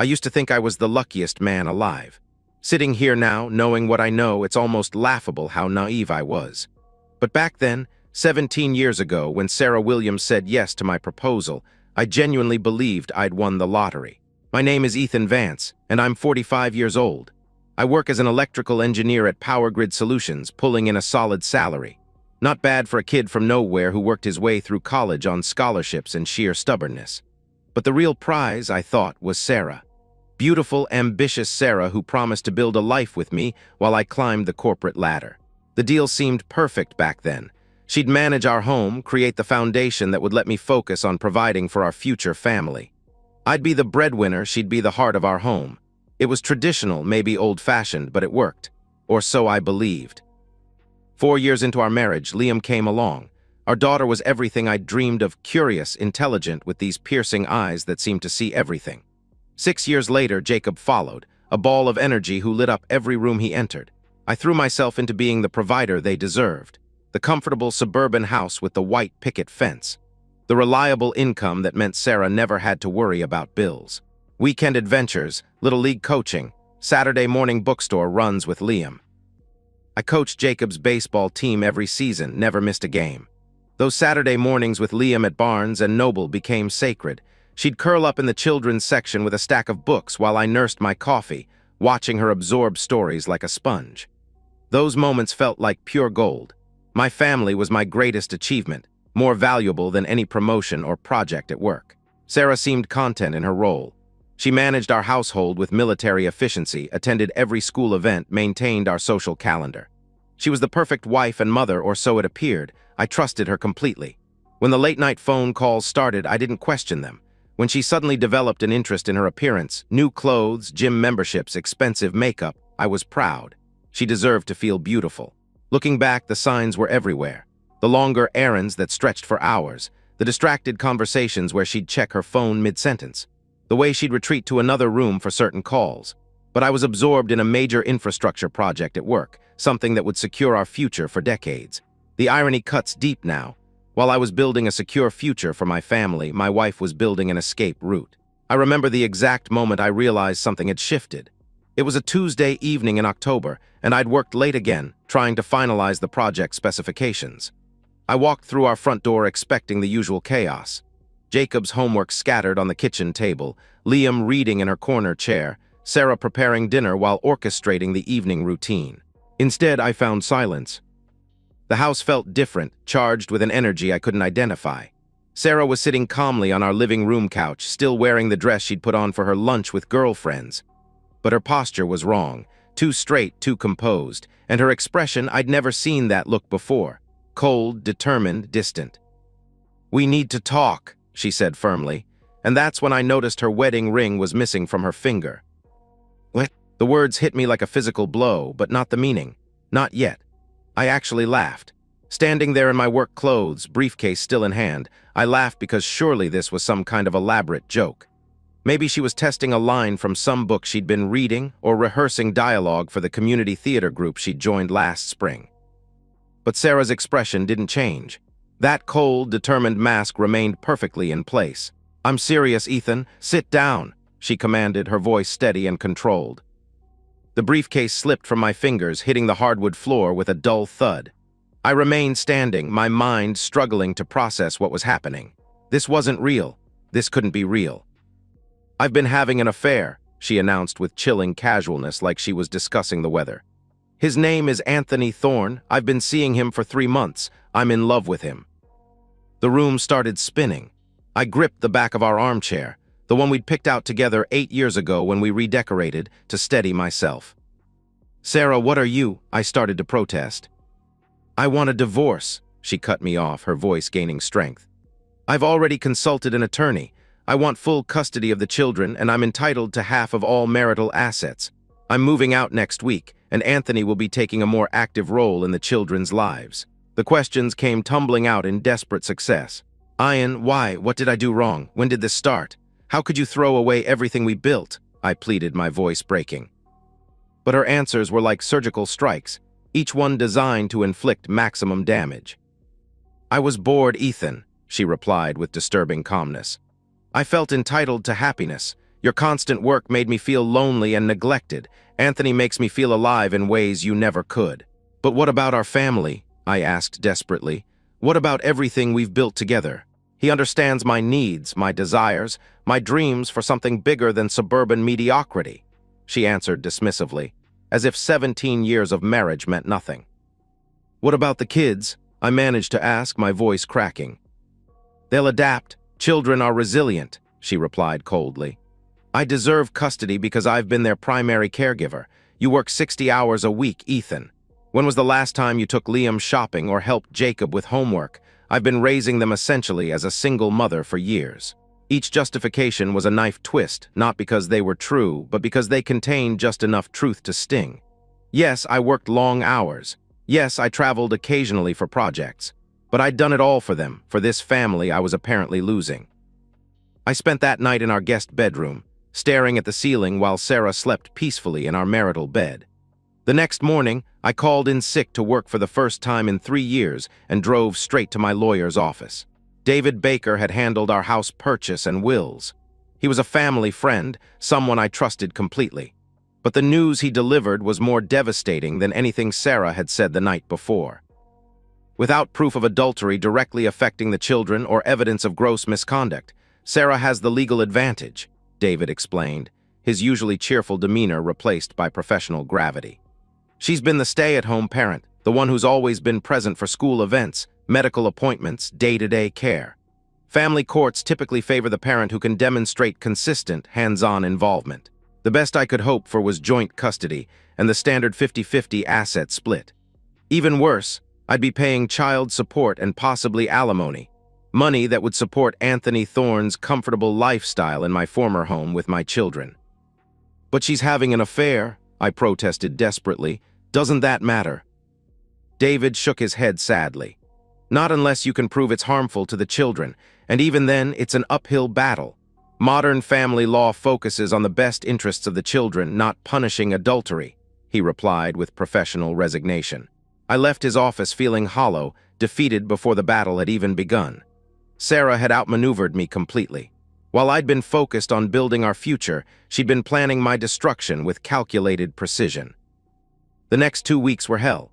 I used to think I was the luckiest man alive. Sitting here now, knowing what I know, it's almost laughable how naive I was. But back then, 17 years ago, when Sarah Williams said yes to my proposal, I genuinely believed I'd won the lottery. My name is Ethan Vance, and I'm 45 years old. I work as an electrical engineer at Power Grid Solutions, pulling in a solid salary. Not bad for a kid from nowhere who worked his way through college on scholarships and sheer stubbornness. But the real prize, I thought, was Sarah. Beautiful, ambitious Sarah who promised to build a life with me while I climbed the corporate ladder. The deal seemed perfect back then. She'd manage our home, create the foundation that would let me focus on providing for our future family. I'd be the breadwinner, she'd be the heart of our home. It was traditional, maybe old-fashioned, but it worked. Or so I believed. 4 years into our marriage, Liam came along. Our daughter was everything I'd dreamed of, curious, intelligent, with these piercing eyes that seemed to see everything. 6 years later, Jacob followed, a ball of energy who lit up every room he entered. I threw myself into being the provider they deserved. The comfortable suburban house with the white picket fence. The reliable income that meant Sarah never had to worry about bills. Weekend adventures, little league coaching, Saturday morning bookstore runs with Liam. I coached Jacob's baseball team every season, never missed a game. Those Saturday mornings with Liam at Barnes and Noble became sacred. She'd curl up in the children's section with a stack of books while I nursed my coffee, watching her absorb stories like a sponge. Those moments felt like pure gold. My family was my greatest achievement, more valuable than any promotion or project at work. Sarah seemed content in her role. She managed our household with military efficiency, attended every school event, maintained our social calendar. She was the perfect wife and mother, or so it appeared. I trusted her completely. When the late-night phone calls started, I didn't question them. When she suddenly developed an interest in her appearance, new clothes, gym memberships, expensive makeup, I was proud. She deserved to feel beautiful. Looking back, the signs were everywhere. The longer errands that stretched for hours, the distracted conversations where she'd check her phone mid-sentence, the way she'd retreat to another room for certain calls. But I was absorbed in a major infrastructure project at work, something that would secure our future for decades. The irony cuts deep now. While I was building a secure future for my family, my wife was building an escape route. I remember the exact moment I realized something had shifted. It was a Tuesday evening in October, and I'd worked late again, trying to finalize the project specifications. I walked through our front door expecting the usual chaos. Jacob's homework scattered on the kitchen table, Liam reading in her corner chair, Sarah preparing dinner while orchestrating the evening routine. Instead, I found silence. The house felt different, charged with an energy I couldn't identify. Sarah was sitting calmly on our living room couch, still wearing the dress she'd put on for her lunch with girlfriends. But her posture was wrong, too straight, too composed, and her expression, I'd never seen that look before. Cold, determined, distant. "We need to talk," she said firmly, and that's when I noticed her wedding ring was missing from her finger. What? The words hit me like a physical blow, but not the meaning. Not yet. I actually laughed. Standing there in my work clothes, briefcase still in hand, I laughed because surely this was some kind of elaborate joke. Maybe she was testing a line from some book she'd been reading or rehearsing dialogue for the community theater group she'd joined last spring. But Sarah's expression didn't change. That cold, determined mask remained perfectly in place. "I'm serious, Ethan. Sit down," she commanded, her voice steady and controlled. The briefcase slipped from my fingers, hitting the hardwood floor with a dull thud. I remained standing, my mind struggling to process what was happening. This wasn't real. This couldn't be real. "I've been having an affair," she announced with chilling casualness, like she was discussing the weather. "His name is Anthony Thorne. I've been seeing him for 3 months. I'm in love with him." The room started spinning. I gripped the back of our armchair, the one we'd picked out together 8 years ago when we redecorated, to steady myself. "Sarah, what are you?" I started to protest. "I want a divorce," she cut me off, her voice gaining strength. "I've already consulted an attorney. I want full custody of the children, and I'm entitled to half of all marital assets. I'm moving out next week, and Anthony will be taking a more active role in the children's lives." The questions came tumbling out in desperate success. "Ian, why? What did I do wrong? When did this start? How could you throw away everything we built?" I pleaded, my voice breaking. But her answers were like surgical strikes, each one designed to inflict maximum damage. "I was bored, Ethan," she replied with disturbing calmness. "I felt entitled to happiness. Your constant work made me feel lonely and neglected. Anthony makes me feel alive in ways you never could." "But what about our family?" I asked desperately. "What about everything we've built together? He understands my needs, my desires, my dreams for something bigger than suburban mediocrity," she answered dismissively, as if 17 years of marriage meant nothing. "What about the kids?" I managed to ask, my voice cracking. "They'll adapt. Children are resilient," she replied coldly. "I deserve custody because I've been their primary caregiver. You work 60 hours a week, Ethan. When was the last time you took Liam shopping or helped Jacob with homework? I've been raising them essentially as a single mother for years." Each justification was a knife twist, not because they were true, but because they contained just enough truth to sting. Yes, I worked long hours. Yes, I traveled occasionally for projects. But I'd done it all for them, for this family I was apparently losing. I spent that night in our guest bedroom, staring at the ceiling while Sarah slept peacefully in our marital bed. The next morning, I called in sick to work for the first time in 3 years and drove straight to my lawyer's office. David Baker had handled our house purchase and wills. He was a family friend, someone I trusted completely. But the news he delivered was more devastating than anything Sarah had said the night before. "Without proof of adultery directly affecting the children or evidence of gross misconduct, Sarah has the legal advantage," David explained, his usually cheerful demeanor replaced by professional gravity. "She's been the stay-at-home parent, the one who's always been present for school events, medical appointments, day-to-day care. Family courts typically favor the parent who can demonstrate consistent, hands-on involvement. The best I could hope for was joint custody and the standard 50-50 asset split. Even worse, I'd be paying child support and possibly alimony, money that would support Anthony Thorne's comfortable lifestyle in my former home with my children." "But she's having an affair," I protested desperately. "Doesn't that matter?" David shook his head sadly. "Not unless you can prove it's harmful to the children, and even then, it's an uphill battle. Modern family law focuses on the best interests of the children, not punishing adultery," he replied with professional resignation. I left his office feeling hollow, defeated before the battle had even begun. Sarah had outmaneuvered me completely. While I'd been focused on building our future, she'd been planning my destruction with calculated precision. The next 2 weeks were hell.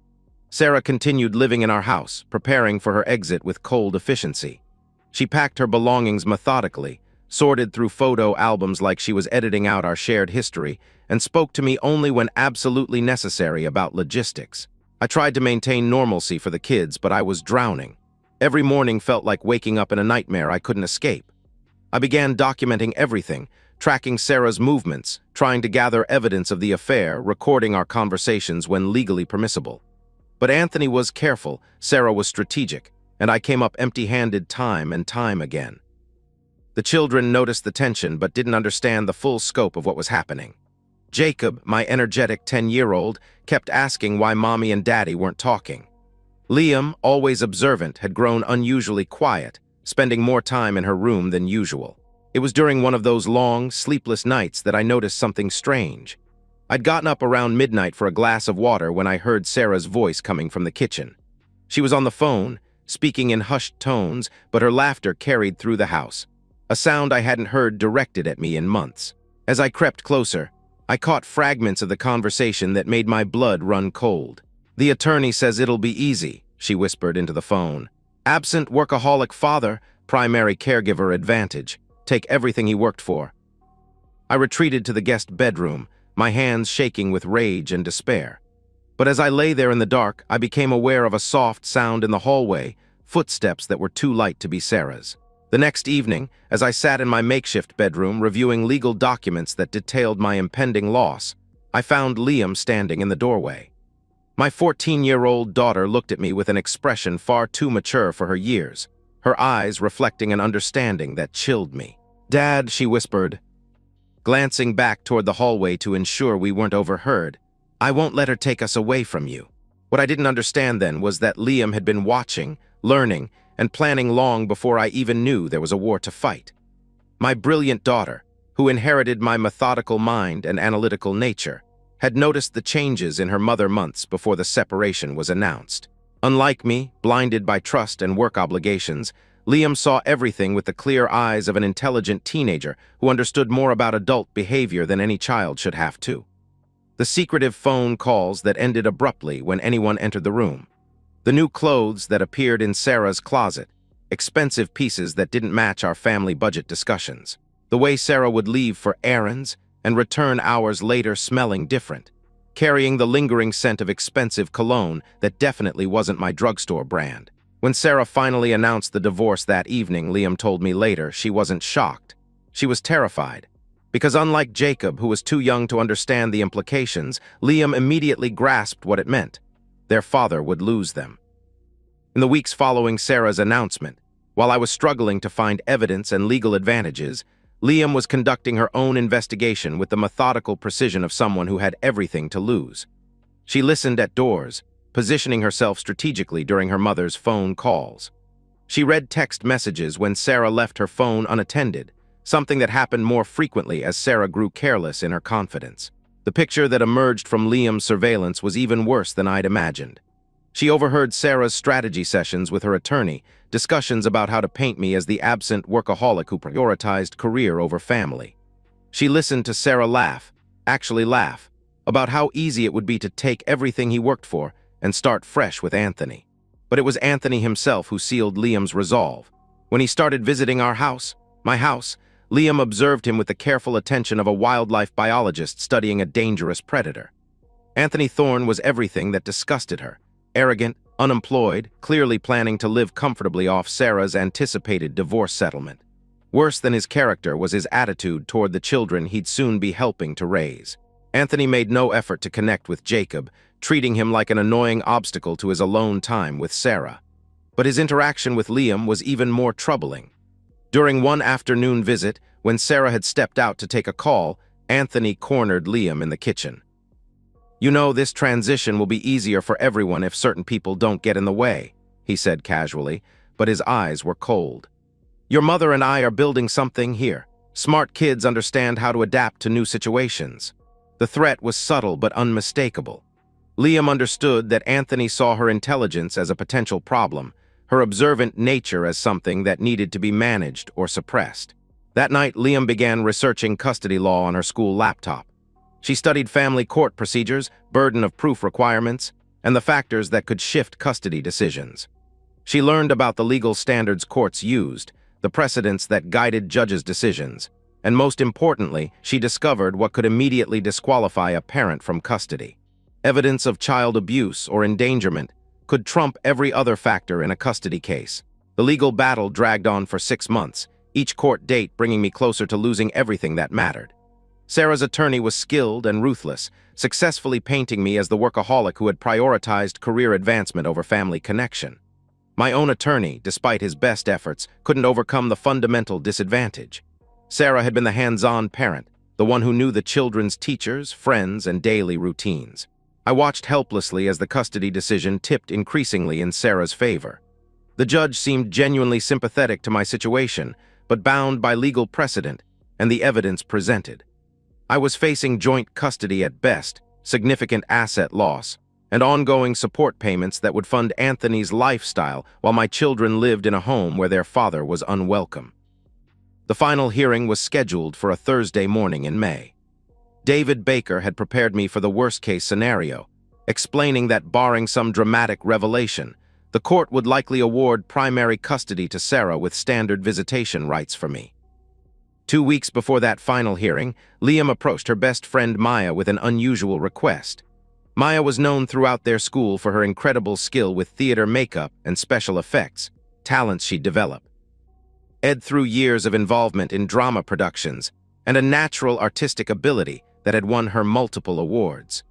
Sarah continued living in our house, preparing for her exit with cold efficiency. She packed her belongings methodically, sorted through photo albums like she was editing out our shared history, and spoke to me only when absolutely necessary about logistics. I tried to maintain normalcy for the kids, but I was drowning. Every morning felt like waking up in a nightmare I couldn't escape. I began documenting everything, tracking Sarah's movements, trying to gather evidence of the affair, recording our conversations when legally permissible. But Anthony was careful, Sarah was strategic, and I came up empty-handed time and time again. The children noticed the tension but didn't understand the full scope of what was happening. Jacob, my energetic 10-year-old, kept asking why Mommy and Daddy weren't talking. Liam, always observant, had grown unusually quiet, spending more time in her room than usual. It was during one of those long, sleepless nights that I noticed something strange. I'd gotten up around midnight for a glass of water when I heard Sarah's voice coming from the kitchen. She was on the phone, speaking in hushed tones, but her laughter carried through the house, a sound I hadn't heard directed at me in months. As I crept closer, I caught fragments of the conversation that made my blood run cold. "The attorney says it'll be easy," she whispered into the phone. "Absent workaholic father, primary caregiver advantage. Take everything he worked for." I retreated to the guest bedroom, my hands shaking with rage and despair. But as I lay there in the dark, I became aware of a soft sound in the hallway, footsteps that were too light to be Sarah's. The next evening, as I sat in my makeshift bedroom reviewing legal documents that detailed my impending loss, I found Liam standing in the doorway. My 14-year-old daughter looked at me with an expression far too mature for her years, her eyes reflecting an understanding that chilled me. "Dad," she whispered, glancing back toward the hallway to ensure we weren't overheard, "I won't let her take us away from you." What I didn't understand then was that Liam had been watching, learning, and planning long before I even knew there was a war to fight. My brilliant daughter, who inherited my methodical mind and analytical nature, had noticed the changes in her mother months before the separation was announced. Unlike me, blinded by trust and work obligations, Liam saw everything with the clear eyes of an intelligent teenager who understood more about adult behavior than any child should have to. The secretive phone calls that ended abruptly when anyone entered the room. The new clothes that appeared in Sarah's closet. Expensive pieces that didn't match our family budget discussions. The way Sarah would leave for errands and return hours later smelling different, carrying the lingering scent of expensive cologne that definitely wasn't my drugstore brand. When Sarah finally announced the divorce that evening, Liam told me later, she wasn't shocked. She was terrified. Because unlike Jacob, who was too young to understand the implications, Liam immediately grasped what it meant. Their father would lose them. In the weeks following Sarah's announcement, while I was struggling to find evidence and legal advantages, Liam was conducting her own investigation with the methodical precision of someone who had everything to lose. She listened at doors, positioning herself strategically during her mother's phone calls. She read text messages when Sarah left her phone unattended, something that happened more frequently as Sarah grew careless in her confidence. The picture that emerged from Liam's surveillance was even worse than I'd imagined. She overheard Sarah's strategy sessions with her attorney, discussions about how to paint me as the absent workaholic who prioritized career over family. She listened to Sarah laugh, about how easy it would be to take everything he worked for and start fresh with Anthony. But it was Anthony himself who sealed Liam's resolve. When he started visiting my house, Liam observed him with the careful attention of a wildlife biologist studying a dangerous predator. Anthony Thorne was everything that disgusted her. Arrogant, unemployed, clearly planning to live comfortably off Sarah's anticipated divorce settlement. Worse than his character was his attitude toward the children he'd soon be helping to raise. Anthony made no effort to connect with Jacob, treating him like an annoying obstacle to his alone time with Sarah. But his interaction with Liam was even more troubling. During one afternoon visit, when Sarah had stepped out to take a call, Anthony cornered Liam in the kitchen. "You know, this transition will be easier for everyone if certain people don't get in the way," he said casually, but his eyes were cold. "Your mother and I are building something here. Smart kids understand how to adapt to new situations." The threat was subtle but unmistakable. Liam understood that Anthony saw her intelligence as a potential problem, her observant nature as something that needed to be managed or suppressed. That night, Liam began researching custody law on her school laptop. She studied family court procedures, burden of proof requirements, and the factors that could shift custody decisions. She learned about the legal standards courts used, the precedents that guided judges' decisions, and most importantly, she discovered what could immediately disqualify a parent from custody. Evidence of child abuse or endangerment could trump every other factor in a custody case. The legal battle dragged on for 6 months, each court date bringing me closer to losing everything that mattered. Sarah's attorney was skilled and ruthless, successfully painting me as the workaholic who had prioritized career advancement over family connection. My own attorney, despite his best efforts, couldn't overcome the fundamental disadvantage. Sarah had been the hands-on parent, the one who knew the children's teachers, friends, and daily routines. I watched helplessly as the custody decision tipped increasingly in Sarah's favor. The judge seemed genuinely sympathetic to my situation, but bound by legal precedent and the evidence presented. I was facing joint custody at best, significant asset loss, and ongoing support payments that would fund Anthony's lifestyle while my children lived in a home where their father was unwelcome. The final hearing was scheduled for a Thursday morning in May. David Baker had prepared me for the worst-case scenario, explaining that barring some dramatic revelation, the court would likely award primary custody to Sarah with standard visitation rights for me. 2 weeks before that final hearing, Liam approached her best friend Maya with an unusual request. Maya was known throughout their school for her incredible skill with theater makeup and special effects, talents she'd developed. Through years of involvement in drama productions and a natural artistic ability that had won her multiple awards.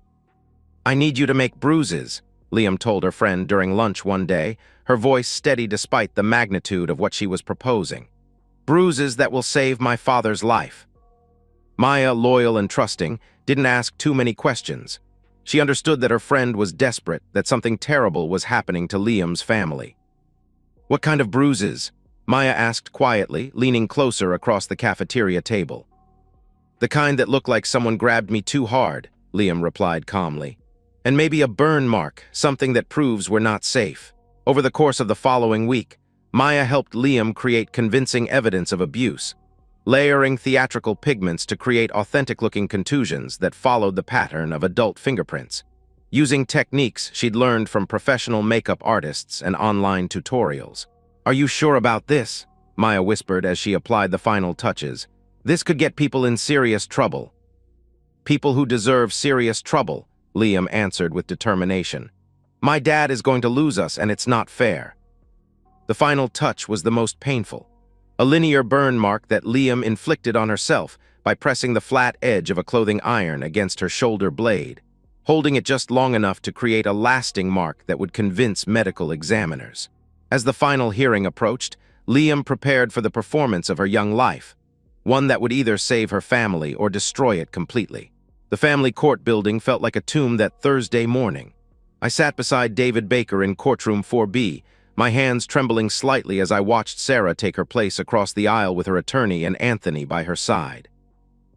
"I need you to make bruises," Liam told her friend during lunch one day, her voice steady despite the magnitude of what she was proposing. "Bruises that will save my father's life." Maya, loyal and trusting, didn't ask too many questions. She understood that her friend was desperate, that something terrible was happening to Liam's family. "What kind of bruises?" Maya asked quietly, leaning closer across the cafeteria table. "The kind that look like someone grabbed me too hard," Liam replied calmly. "And maybe a burn mark, something that proves we're not safe." Over the course of the following week, Maya helped Liam create convincing evidence of abuse, layering theatrical pigments to create authentic-looking contusions that followed the pattern of adult fingerprints. Using techniques she'd learned from professional makeup artists and online tutorials. "Are you sure about this?" Maya whispered as she applied the final touches. "This could get people in serious trouble." "People who deserve serious trouble," Liam answered with determination. "My dad is going to lose us, and it's not fair." The final touch was the most painful. A linear burn mark that Liam inflicted on herself by pressing the flat edge of a clothing iron against her shoulder blade, holding it just long enough to create a lasting mark that would convince medical examiners. As the final hearing approached, Liam prepared for the performance of her young life, one that would either save her family or destroy it completely. The family court building felt like a tomb that Thursday morning. I sat beside David Baker in courtroom 4B, my hands trembling slightly as I watched Sarah take her place across the aisle with her attorney and Anthony by her side.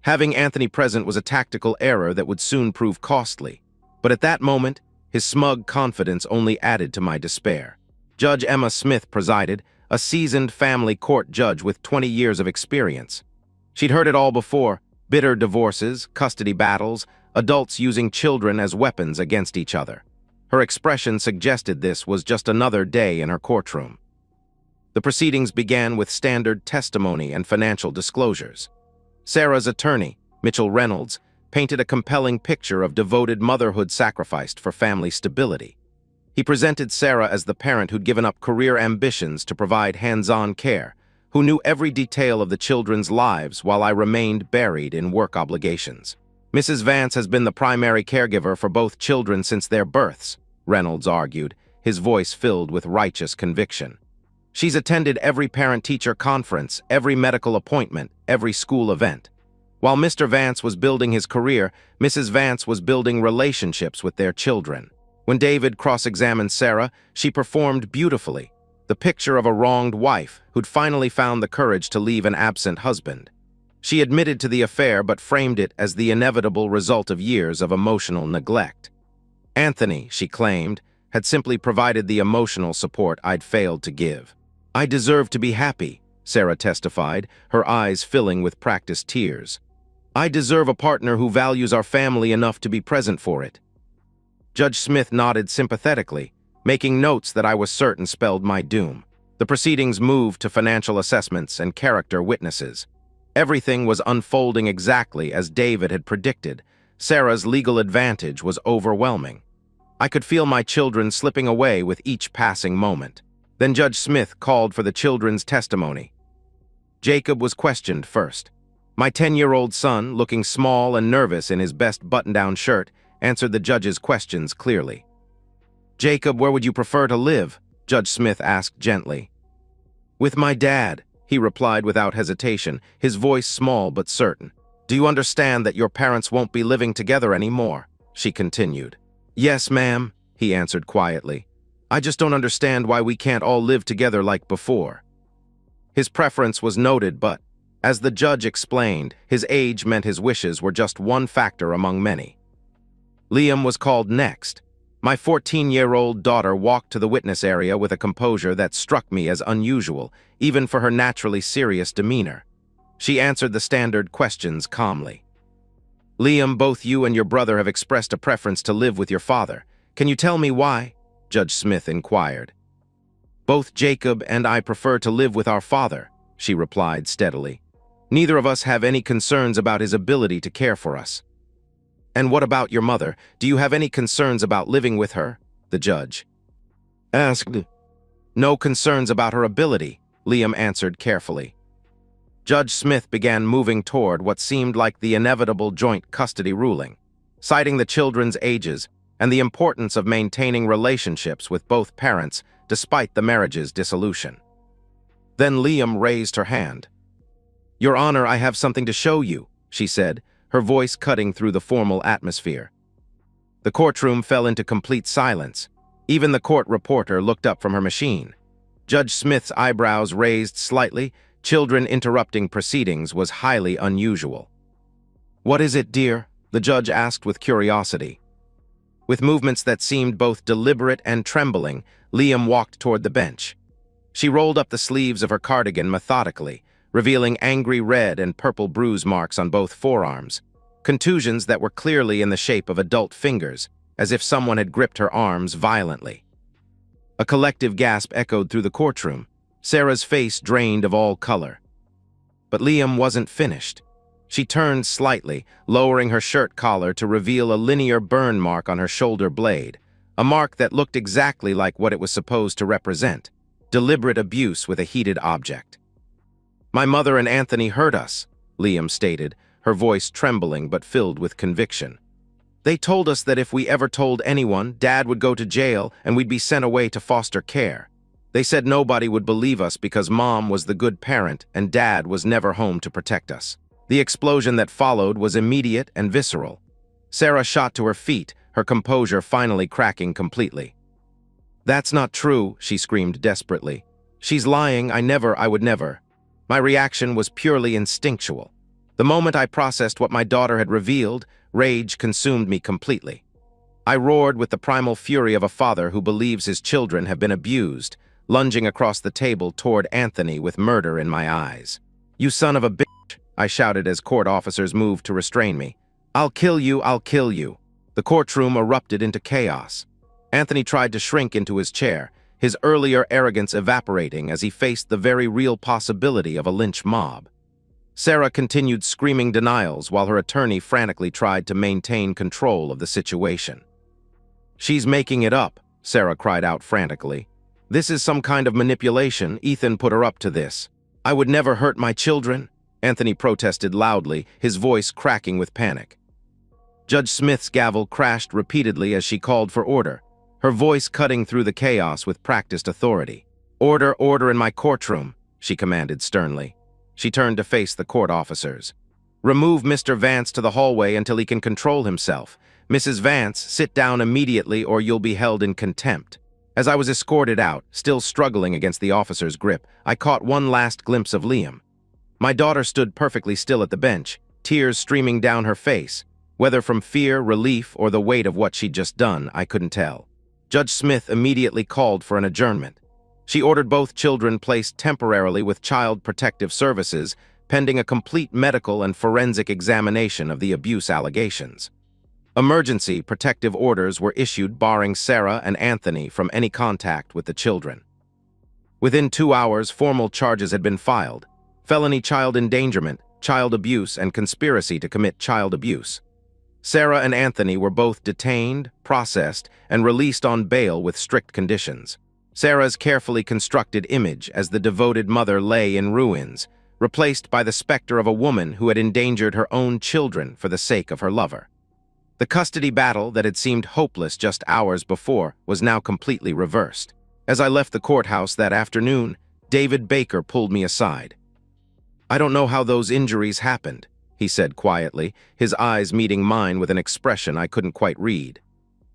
Having Anthony present was a tactical error that would soon prove costly, but at that moment, his smug confidence only added to my despair. Judge Emma Smith presided, a seasoned family court judge with 20 years of experience. She'd heard it all before: bitter divorces, custody battles, adults using children as weapons against each other. Her expression suggested this was just another day in her courtroom. The proceedings began with standard testimony and financial disclosures. Sarah's attorney, Mitchell Reynolds, painted a compelling picture of devoted motherhood sacrificed for family stability. He presented Sarah as the parent who'd given up career ambitions to provide hands-on care, who knew every detail of the children's lives while I remained buried in work obligations. "Mrs. Vance has been the primary caregiver for both children since their births," Reynolds argued, his voice filled with righteous conviction. "She's attended every parent-teacher conference, every medical appointment, every school event. While Mr. Vance was building his career, Mrs. Vance was building relationships with their children." When David cross-examined Sarah, she performed beautifully, the picture of a wronged wife who'd finally found the courage to leave an absent husband. She admitted to the affair but framed it as the inevitable result of years of emotional neglect. Anthony, she claimed, had simply provided the emotional support I'd failed to give. "I deserve to be happy," Sarah testified, her eyes filling with practiced tears. "I deserve a partner who values our family enough to be present for it." Judge Smith nodded sympathetically, making notes that I was certain spelled my doom. The proceedings moved to financial assessments and character witnesses. Everything was unfolding exactly as David had predicted. Sarah's legal advantage was overwhelming. I could feel my children slipping away with each passing moment. Then Judge Smith called for the children's testimony. Jacob was questioned first. My 10-year-old son, looking small and nervous in his best button-down shirt, answered the judge's questions clearly. "Jacob, where would you prefer to live?" Judge Smith asked gently. "With my dad," he replied without hesitation, his voice small but certain. "Do you understand that your parents won't be living together anymore?" she continued. "Yes, ma'am," he answered quietly. "I just don't understand why we can't all live together like before." His preference was noted, but, as the judge explained, his age meant his wishes were just one factor among many. Liam was called next. My 14-year-old daughter walked to the witness area with a composure that struck me as unusual, even for her naturally serious demeanor. She answered the standard questions calmly. "Liam, both you and your brother have expressed a preference to live with your father. Can you tell me why?" Judge Smith inquired. "Both Jacob and I prefer to live with our father," she replied steadily. "Neither of us have any concerns about his ability to care for us." "And what about your mother? Do you have any concerns about living with her?" the judge asked. "No concerns about her ability," Liam answered carefully. Judge Smith began moving toward what seemed like the inevitable joint custody ruling, citing the children's ages and the importance of maintaining relationships with both parents despite the marriage's dissolution. Then Liam raised her hand. "Your Honor, I have something to show you," she said, her voice cutting through the formal atmosphere. The courtroom fell into complete silence. Even the court reporter looked up from her machine. Judge Smith's eyebrows raised slightly. Children interrupting proceedings was highly unusual. "What is it, dear?" the judge asked with curiosity. With movements that seemed both deliberate and trembling, Liam walked toward the bench. She rolled up the sleeves of her cardigan methodically, revealing angry red and purple bruise marks on both forearms, contusions that were clearly in the shape of adult fingers, as if someone had gripped her arms violently. A collective gasp echoed through the courtroom, Sarah's face drained of all color. But Liam wasn't finished. She turned slightly, lowering her shirt collar to reveal a linear burn mark on her shoulder blade, a mark that looked exactly like what it was supposed to represent: deliberate abuse with a heated object. "My mother and Anthony hurt us," Liam stated, her voice trembling but filled with conviction. "They told us that if we ever told anyone, Dad would go to jail and we'd be sent away to foster care. They said nobody would believe us because Mom was the good parent and Dad was never home to protect us." The explosion that followed was immediate and visceral. Sarah shot to her feet, her composure finally cracking completely. "That's not true," she screamed desperately. "She's lying, I would never." My reaction was purely instinctual. The moment I processed what my daughter had revealed, rage consumed me completely. I roared with the primal fury of a father who believes his children have been abused, lunging across the table toward Anthony with murder in my eyes. "You son of a bitch," I shouted as court officers moved to restrain me. I'll kill you, I'll kill you." The courtroom erupted into chaos. Anthony tried to shrink into his chair, his earlier arrogance evaporating as he faced the very real possibility of a lynch mob. Sarah continued screaming denials while her attorney frantically tried to maintain control of the situation. "She's making it up," Sarah cried out frantically. "This is some kind of manipulation. Ethan put her up to this." "I would never hurt my children," Anthony protested loudly, his voice cracking with panic. Judge Smith's gavel crashed repeatedly as she called for order, her voice cutting through the chaos with practiced authority. "Order, order in my courtroom," she commanded sternly. She turned to face the court officers. "Remove Mr. Vance to the hallway until he can control himself. Mrs. Vance, sit down immediately or you'll be held in contempt." As I was escorted out, still struggling against the officer's grip, I caught one last glimpse of Liam. My daughter stood perfectly still at the bench, tears streaming down her face. Whether from fear, relief, or the weight of what she'd just done, I couldn't tell. Judge Smith immediately called for an adjournment. She ordered both children placed temporarily with Child Protective Services, pending a complete medical and forensic examination of the abuse allegations. Emergency protective orders were issued barring Sarah and Anthony from any contact with the children. Within 2 hours, formal charges had been filed: felony child endangerment, child abuse, and conspiracy to commit child abuse. Sarah and Anthony were both detained, processed, and released on bail with strict conditions. Sarah's carefully constructed image as the devoted mother lay in ruins, replaced by the specter of a woman who had endangered her own children for the sake of her lover. The custody battle that had seemed hopeless just hours before was now completely reversed. As I left the courthouse that afternoon, David Baker pulled me aside. "I don't know how those injuries happened," he said quietly, his eyes meeting mine with an expression I couldn't quite read.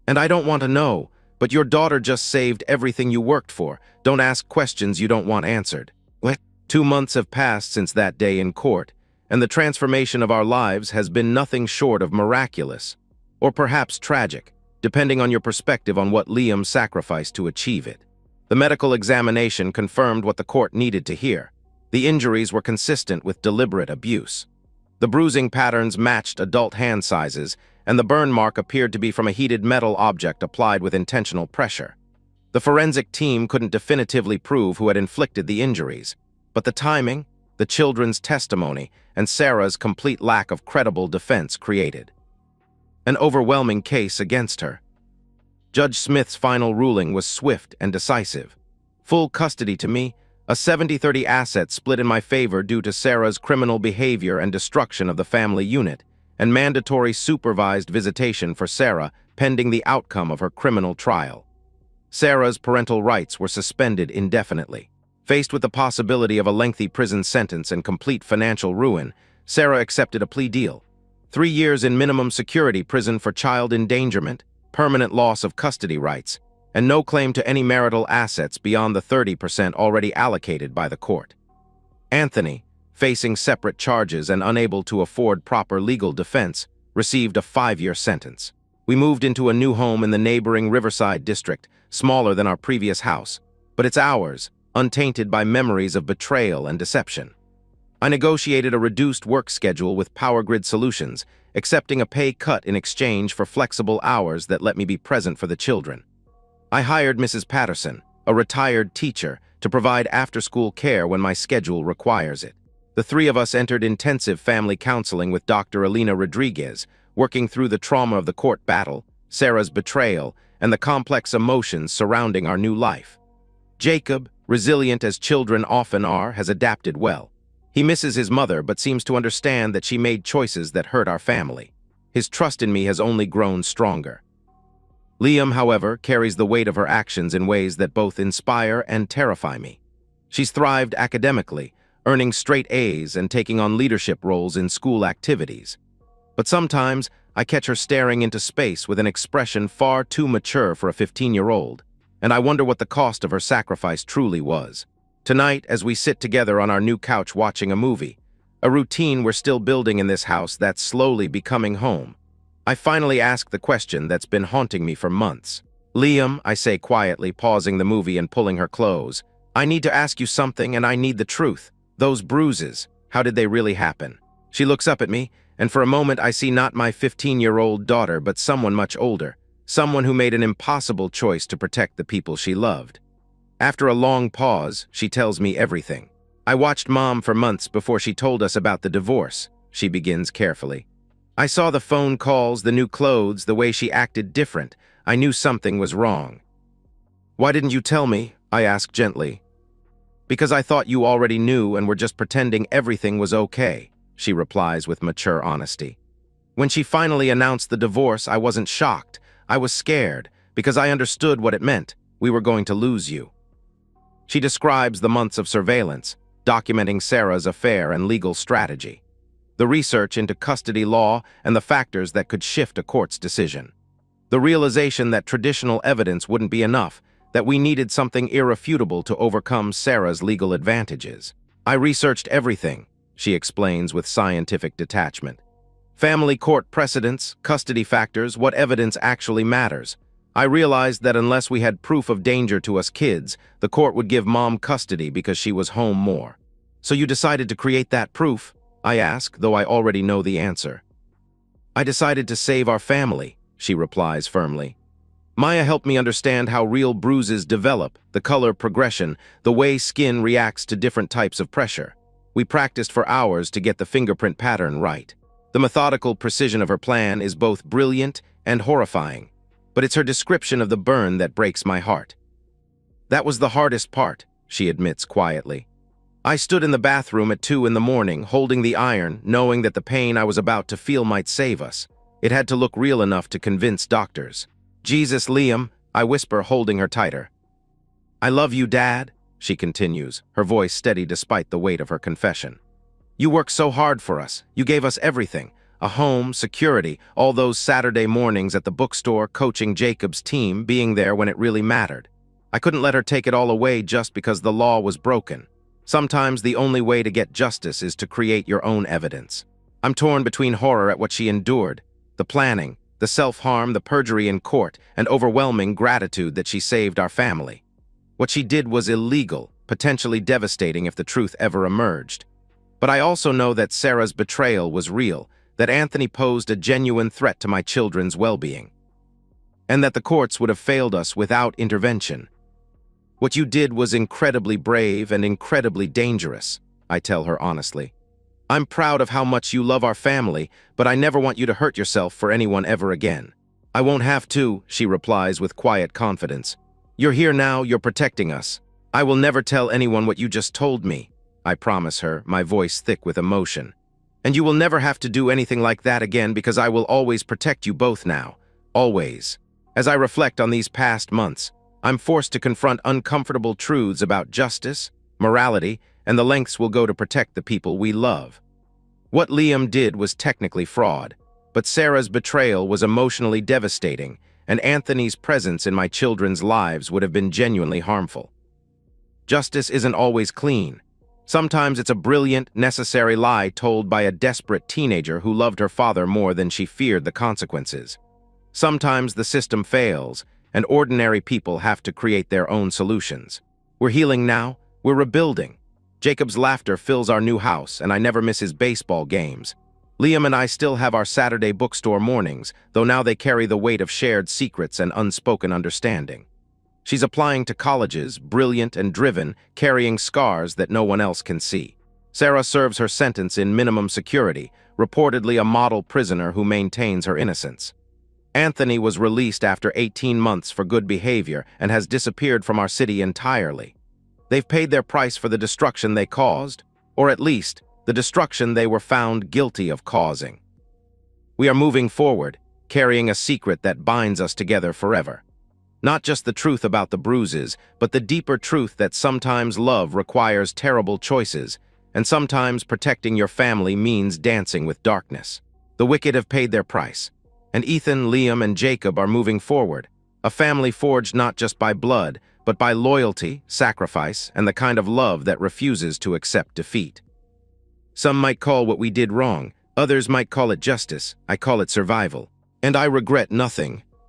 "And I don't want to know, but your daughter just saved everything you worked for. Don't ask questions you don't want answered." What? 2 months have passed since that day in court, and the transformation of our lives has been nothing short of miraculous, or perhaps tragic, depending on your perspective on what Liam sacrificed to achieve it. The medical examination confirmed what the court needed to hear. The injuries were consistent with deliberate abuse. The bruising patterns matched adult hand sizes, and the burn mark appeared to be from a heated metal object applied with intentional pressure. The forensic team couldn't definitively prove who had inflicted the injuries, but the timing, the children's testimony, and Sarah's complete lack of credible defense created an overwhelming case against her. Judge Smith's final ruling was swift and decisive. Full custody to me, a 70-30 asset split in my favor due to Sarah's criminal behavior and destruction of the family unit, and mandatory supervised visitation for Sarah pending the outcome of her criminal trial. Sarah's parental rights were suspended indefinitely. Faced with the possibility of a lengthy prison sentence and complete financial ruin, Sarah accepted a plea deal: 3 years in minimum security prison for child endangerment, permanent loss of custody rights, and no claim to any marital assets beyond the 30% already allocated by the court. Anthony, facing separate charges and unable to afford proper legal defense, received a 5-year sentence. We moved into a new home in the neighboring Riverside district, smaller than our previous house, but it's ours, untainted by memories of betrayal and deception. I negotiated a reduced work schedule with Power Grid Solutions, accepting a pay cut in exchange for flexible hours that let me be present for the children. I hired Mrs. Patterson, a retired teacher, to provide after-school care when my schedule requires it. The three of us entered intensive family counseling with Dr. Alina Rodriguez, working through the trauma of the court battle, Sarah's betrayal, and the complex emotions surrounding our new life. Jacob, resilient as children often are, has adapted well. He misses his mother but seems to understand that she made choices that hurt our family. His trust in me has only grown stronger. Liam, however, carries the weight of her actions in ways that both inspire and terrify me. She's thrived academically, earning straight A's and taking on leadership roles in school activities. But sometimes, I catch her staring into space with an expression far too mature for a 15-year-old, and I wonder what the cost of her sacrifice truly was. Tonight, as we sit together on our new couch watching a movie, a routine we're still building in this house that's slowly becoming home, I finally ask the question that's been haunting me for months. Liam, I say quietly, pausing the movie and pulling her close, I need to ask you something and I need the truth. Those bruises, how did they really happen? She looks up at me, and for a moment I see not my 15-year-old daughter but someone much older, someone who made an impossible choice to protect the people she loved. After a long pause, she tells me everything. I watched Mom for months before she told us about the divorce, she begins carefully. I saw the phone calls, the new clothes, the way she acted different. I knew something was wrong. Why didn't you tell me? I asked gently. Because I thought you already knew and were just pretending everything was okay, she replies with mature honesty. When she finally announced the divorce, I wasn't shocked. I was scared, because I understood what it meant. We were going to lose you. She describes the months of surveillance, documenting Sarah's affair and legal strategy, the research into custody law and the factors that could shift a court's decision, the realization that traditional evidence wouldn't be enough, that we needed something irrefutable to overcome Sarah's legal advantages. I researched everything, she explains with scientific detachment. Family court precedents, custody factors, what evidence actually matters. I realized that unless we had proof of danger to us kids, the court would give Mom custody because she was home more. So you decided to create that proof? I ask, though I already know the answer. I decided to save our family, she replies firmly. Maya helped me understand how real bruises develop, the color progression, the way skin reacts to different types of pressure. We practiced for hours to get the fingerprint pattern right. The methodical precision of her plan is both brilliant and horrifying, but it's her description of the burn that breaks my heart. That was the hardest part, she admits quietly. I stood in the bathroom at 2 a.m, holding the iron, knowing that the pain I was about to feel might save us. It had to look real enough to convince doctors. Jesus, Liam, I whisper, holding her tighter. I love you, Dad, she continues, her voice steady despite the weight of her confession. You worked so hard for us. You gave us everything. A home, security, all those Saturday mornings at the bookstore, coaching Jacob's team, being there when it really mattered. I couldn't let her take it all away just because the law was broken. Sometimes the only way to get justice is to create your own evidence. I'm torn between horror at what she endured, the planning, the self-harm, the perjury in court, and overwhelming gratitude that she saved our family. What she did was illegal, potentially devastating if the truth ever emerged. But I also know that Sarah's betrayal was real, that Anthony posed a genuine threat to my children's well-being, and that the courts would have failed us without intervention. What you did was incredibly brave and incredibly dangerous, I tell her honestly. I'm proud of how much you love our family, but I never want you to hurt yourself for anyone ever again. I won't have to, she replies with quiet confidence. You're here now, you're protecting us. I will never tell anyone what you just told me, I promise her, my voice thick with emotion. And you will never have to do anything like that again because I will always protect you both now. Always. As I reflect on these past months, I'm forced to confront uncomfortable truths about justice, morality, and the lengths we'll go to protect the people we love. What Liam did was technically fraud, but Sarah's betrayal was emotionally devastating, and Anthony's presence in my children's lives would have been genuinely harmful. Justice isn't always clean. Sometimes it's a brilliant, necessary lie told by a desperate teenager who loved her father more than she feared the consequences. Sometimes the system fails, and ordinary people have to create their own solutions. We're healing now, We're rebuilding. Jacob's laughter fills our new house, and I never miss his baseball games. Liam and I still have our Saturday bookstore mornings, though now they carry the weight of shared secrets and unspoken understanding. She's applying to colleges, brilliant and driven, carrying scars that no one else can see. Sarah serves her sentence in minimum security, reportedly a model prisoner who maintains her innocence. Anthony was released after 18 months for good behavior and has disappeared from our city entirely. They've paid their price for the destruction they caused, or at least, the destruction they were found guilty of causing. We are moving forward, carrying a secret that binds us together forever. Not just the truth about the bruises, but the deeper truth that sometimes love requires terrible choices, and sometimes protecting your family means dancing with darkness. The wicked have paid their price, and Ethan, Liam, and Jacob are moving forward, a family forged not just by blood, but by loyalty, sacrifice, and the kind of love that refuses to accept defeat. Some might call what we did wrong, others might call it justice, I call it survival. And I regret nothing,